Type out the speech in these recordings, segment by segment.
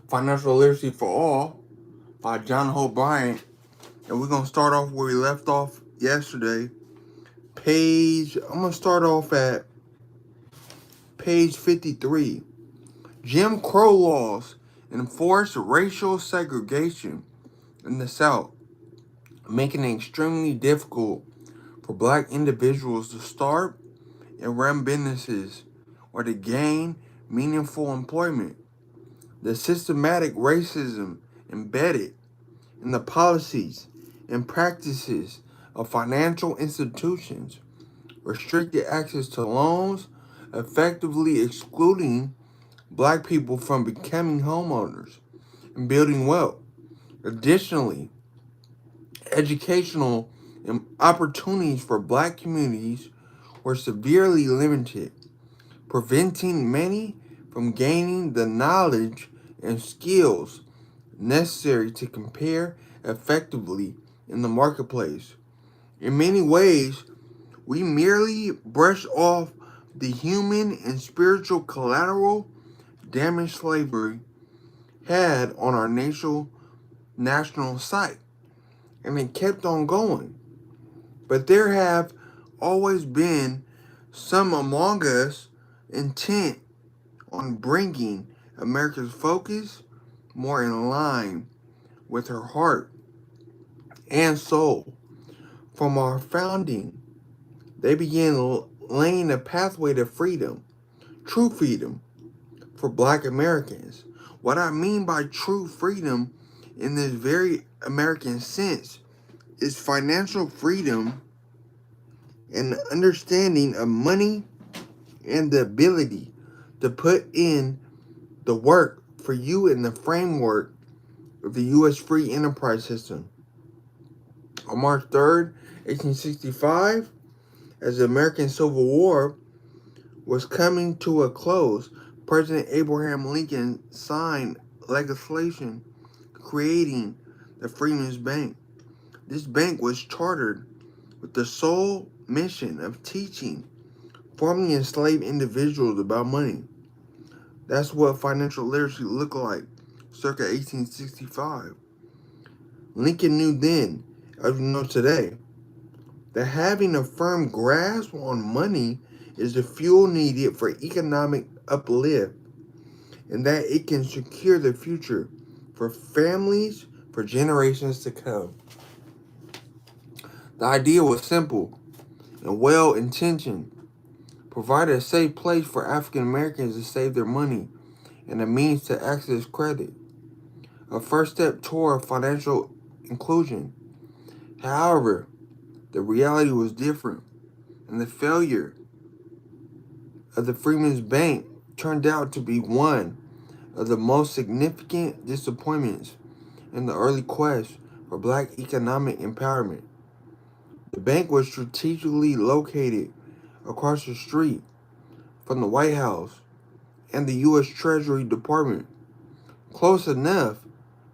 Financial Literacy for All by John Hope Bryant. And we're going to start off where we left off yesterday. I'm going to start off at page 53. Jim Crow laws enforce racial segregation in the South, making it extremely difficult for black individuals to start and run businesses or to gain meaningful employment. The systematic racism embedded in the policies and practices of financial institutions restricted access to loans, effectively excluding black people from becoming homeowners and building wealth. Additionally, educational opportunities for black communities were severely limited, preventing many from gaining the knowledge and skills necessary to compare effectively in the marketplace. In many ways, we merely brush off the human and spiritual collateral damage slavery had on our national site, and it kept on going. But there have always been some among us intent on bringing America's focus more in line with her heart and soul. From our founding, they began laying a pathway to freedom, true freedom, for black Americans. What I mean by true freedom in this very American sense is financial freedom and the understanding of money and the ability to put in the work for you in the framework of the U.S. free enterprise system. On March 3rd, 1865, as the American Civil War was coming to a close, President Abraham Lincoln signed legislation creating the Freedmen's Bank. This bank was chartered with the sole mission of teaching formerly enslaved individuals about money. That's what financial literacy looked like circa 1865. Lincoln knew then, as we know today, that having a firm grasp on money is the fuel needed for economic uplift, and that it can secure the future for families for generations to come. The idea was simple and well intentioned, provided a safe place for African Americans to save their money and a means to access credit, a first step toward financial inclusion. However, the reality was different, and the failure of the Freedmen's Bank turned out to be one of the most significant disappointments in the early quest for black economic empowerment. The bank was strategically located across the street from the White House and the U.S. Treasury Department, close enough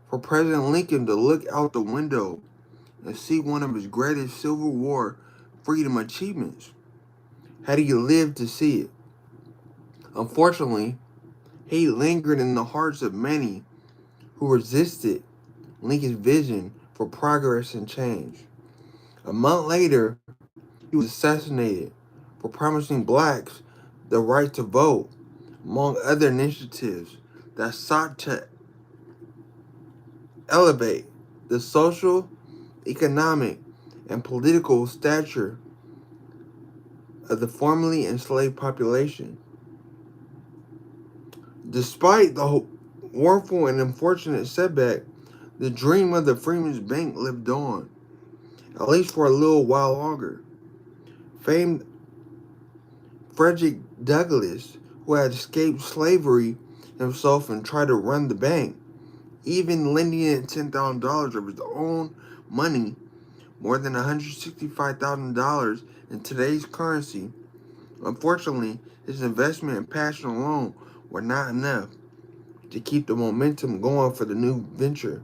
for President Lincoln to look out the window and see one of his greatest Civil War freedom achievements, had he lived to see it. Unfortunately, he lingered in the hearts of many who resisted Lincoln's vision for progress and change. A month later, he was assassinated for promising blacks the right to vote, among other initiatives that sought to elevate the social, economic, and political stature of the formerly enslaved population. Despite the warful and unfortunate setback, the dream of the Freedmen's Bank lived on, at least for a little while longer. Famed Frederick Douglass, who had escaped slavery himself and tried to run the bank, even lending it $10,000 of his own money, more than $165,000 in today's currency. Unfortunately, his investment and passion alone were not enough to keep the momentum going for the new venture.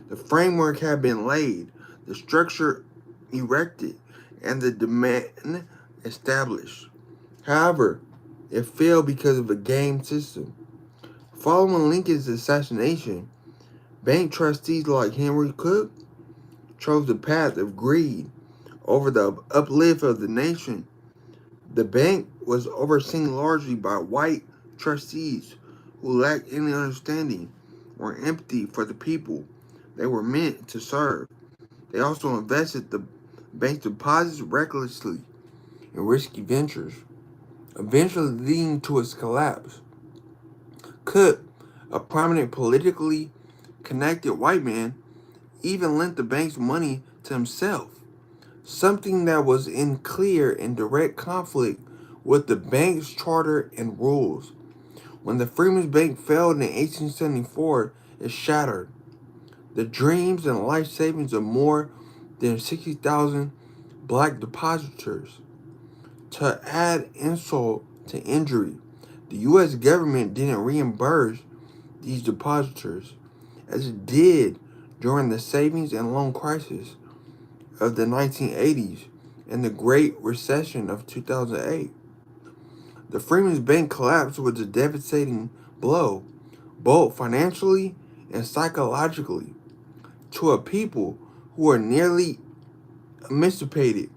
The framework had been laid, the structure erected, and the demand established. However, it failed because of a game system. Following Lincoln's assassination, bank trustees like Henry Cook chose the path of greed over the uplift of the nation. The bank was overseen largely by white trustees who lacked any understanding or empathy for the people they were meant to serve. They also invested the bank's deposits recklessly in risky ventures, eventually leading to its collapse. Cook, a prominent politically connected white man, even lent the bank's money to himself, something that was in clear and direct conflict with the bank's charter and rules. When the Freedmen's Bank failed in 1874, it shattered the dreams and life savings of more than 60,000 black depositors. To add insult to injury, the U.S. government didn't reimburse these depositors as it did during the savings and loan crisis of the 1980s and the Great Recession of 2008. The Freedmen's Bank collapse was a devastating blow, both financially and psychologically, to a people who were nearly emancipated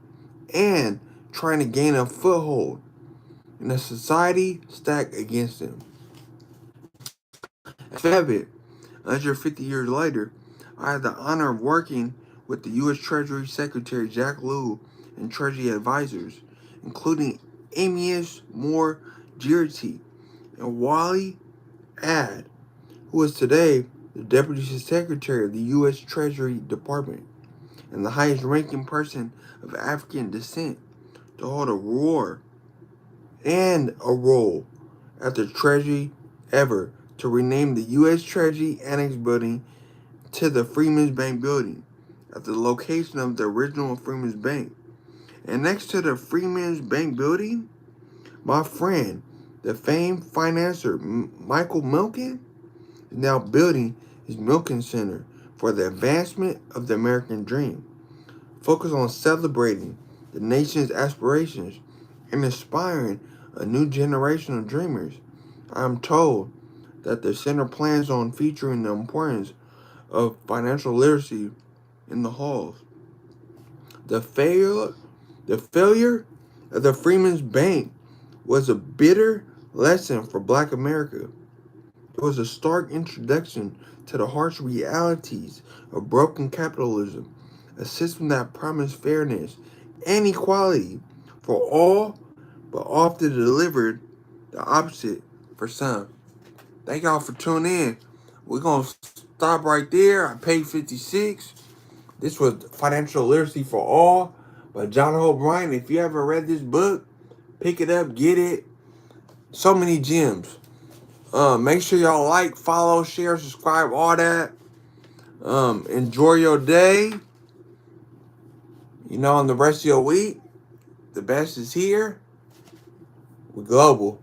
and trying to gain a foothold in a society stacked against them. As Fed, 150 years later, I had the honor of working with the U.S. Treasury Secretary Jack Lew and Treasury advisors, including Amias Moore Girty and Wally Ad, who is today the Deputy Secretary of the U.S. Treasury Department and the highest ranking person of African descent to hold a role at the Treasury ever to rename the U.S. Treasury Annex Building to the Freedmen's Bank Building at the location of the original Freedmen's Bank. And next to the Freedmen's Bank Building, my friend, the famed financier Michael Milken, is now building his Milken Center for the advancement of the American dream, focused on celebrating the nation's aspirations and inspiring a new generation of dreamers. I am told that the center plans on featuring the importance of financial literacy in the halls. The failure, the failure of the Freedmen's Bank was a bitter lesson for Black America. It was a stark introduction to the harsh realities of broken capitalism, a system that promised fairness and equality for all, but often delivered the opposite for some. Thank y'all for tuning in. We're going to stop right there on page 56. This was Financial Literacy for All by John Hope Bryant. If you haven't read this book, pick it up, get it. So many gems. Make sure y'all like, follow, share, subscribe, all that. Enjoy your day. And the rest of your week, the best is here. We're global.